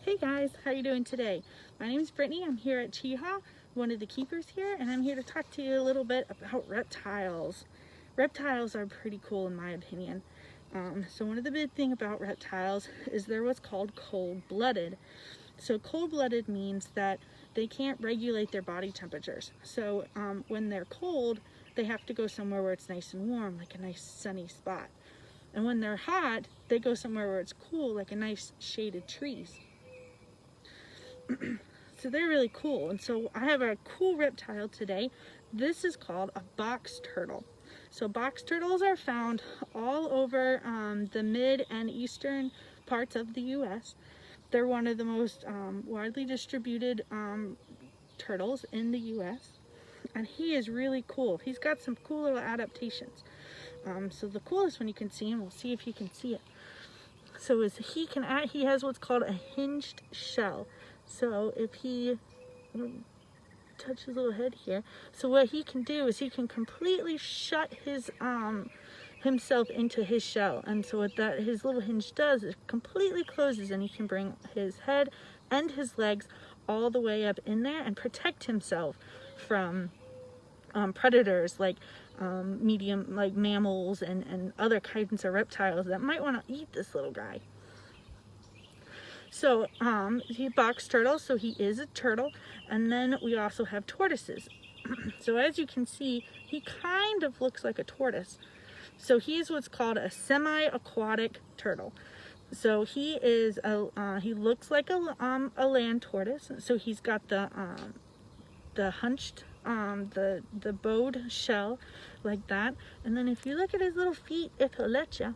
Hey guys, how you doing today? My name is Brittany. I'm here at Chiha, one of the keepers here, and I'm here to talk to you a little bit about reptiles. Reptiles are pretty cool in my opinion. So one of the big thing about reptiles is they're what's called cold-blooded. So cold-blooded means that they can't regulate their body temperatures. So when they're cold, they have to go somewhere where it's nice and warm, like a nice sunny spot. And when they're hot, they go somewhere where it's cool, like a nice shaded trees. So they're really cool. And so I have a cool reptile today. This is called a box turtle. So box turtles are found all over the mid and eastern parts of the US. They're one of the most widely distributed turtles in the US. And he is really cool. He's got some cool little adaptations. So the coolest one you can see, and we'll see if you can see it. So he has what's called a hinged shell. So if he touch his little head here, so what he can do is he can completely shut his himself into his shell, and so what his little hinge does is completely closes, and he can bring his head and his legs all the way up in there and protect himself from predators like mammals and other kinds of reptiles that might want to eat this little guy. So he's box turtle, so he is a turtle. And then we also have tortoises. So as you can see, he kind of looks like a tortoise. So he's what's called a semi-aquatic turtle. So he looks like a land tortoise. So he's got the hunched the bowed shell like that. And then if you look at his little feet, if he'll let you,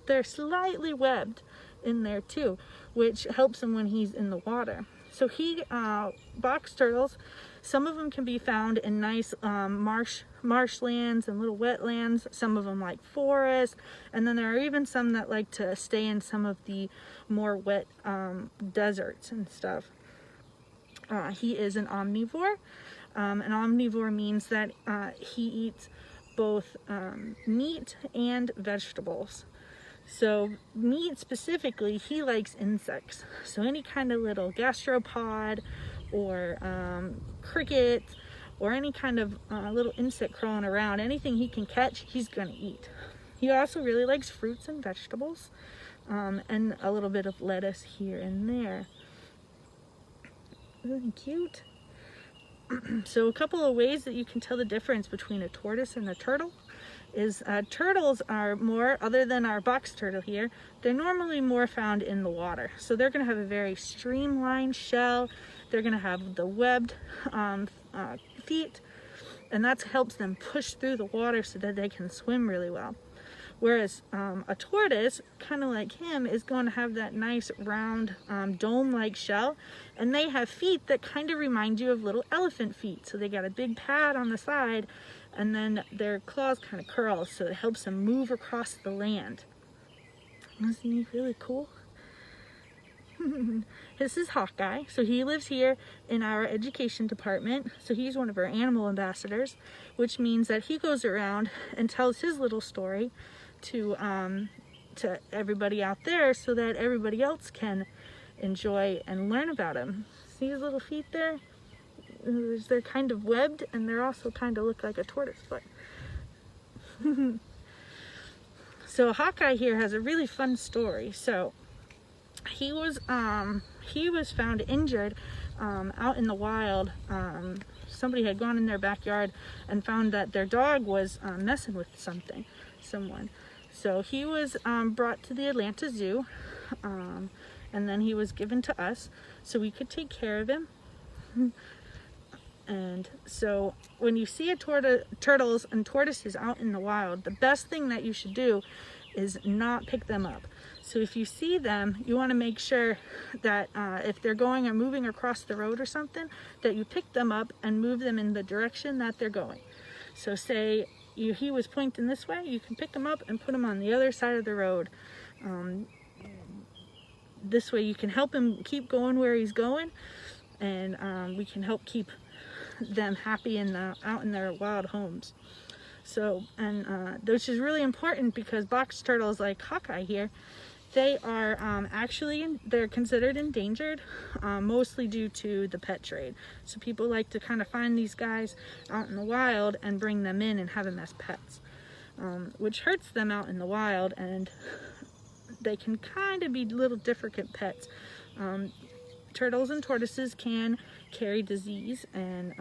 they're slightly webbed in there too, which helps him when he's in the water. So box turtles, some of them can be found in nice marshlands and little wetlands. Some of them like forests, and then there are even some that like to stay in some of the more wet deserts and stuff. He is an omnivore. An omnivore means that he eats both meat and vegetables. So meat specifically, he likes insects. So any kind of little gastropod or cricket or any kind of little insect crawling around, anything he can catch, he's gonna eat. He also really likes fruits and vegetables and a little bit of lettuce here and there. Really cute. So a couple of ways that you can tell the difference between a tortoise and a turtle is turtles are more, other than our box turtle here, they're normally more found in the water. So they're going to have a very streamlined shell. They're going to have the webbed feet, and that helps them push through the water so that they can swim really well. Whereas a tortoise, kind of like him, is going to have that nice round dome-like shell, and they have feet that kind of remind you of little elephant feet. So they got a big pad on the side, and then their claws kind of curl, so it helps them move across the land. Isn't he really cool? This is Hawkeye. So he lives here in our education department. So he's one of our animal ambassadors, which means that he goes around and tells his little story to everybody out there so that everybody else can enjoy and learn about him. See his little feet there? They're kind of webbed, and they're also kind of look like a tortoise foot. So Hawkeye here has a really fun story. So he was found injured out in the wild. Somebody had gone in their backyard and found that their dog was messing with someone. So he was brought to the Atlanta Zoo, and then he was given to us so we could take care of him. And so when you see turtles and tortoises out in the wild, the best thing that you should do is not pick them up. So if you see them, you want to make sure that if they're going or moving across the road or something, that you pick them up and move them in the direction that they're going. So say he was pointing this way, you can pick him up and put him on the other side of the road. This way you can help him keep going where he's going, and we can help keep them happy out in their wild homes. So, and which is really important because box turtles like Hawkeye here, They are they're considered endangered, mostly due to the pet trade. So people like to kind of find these guys out in the wild and bring them in and have them as pets, which hurts them out in the wild, and they can kind of be little different pets. Turtles and tortoises can carry disease and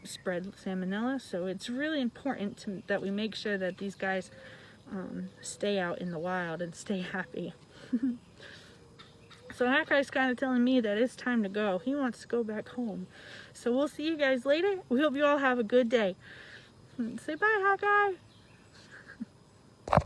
spread salmonella, so it's really important that we make sure that these guys stay out in the wild and stay happy. So Hawkeye's kind of telling me that it's time to go. He wants to go back home. So we'll see you guys later. We hope you all have a good day. Say bye, Hawkeye.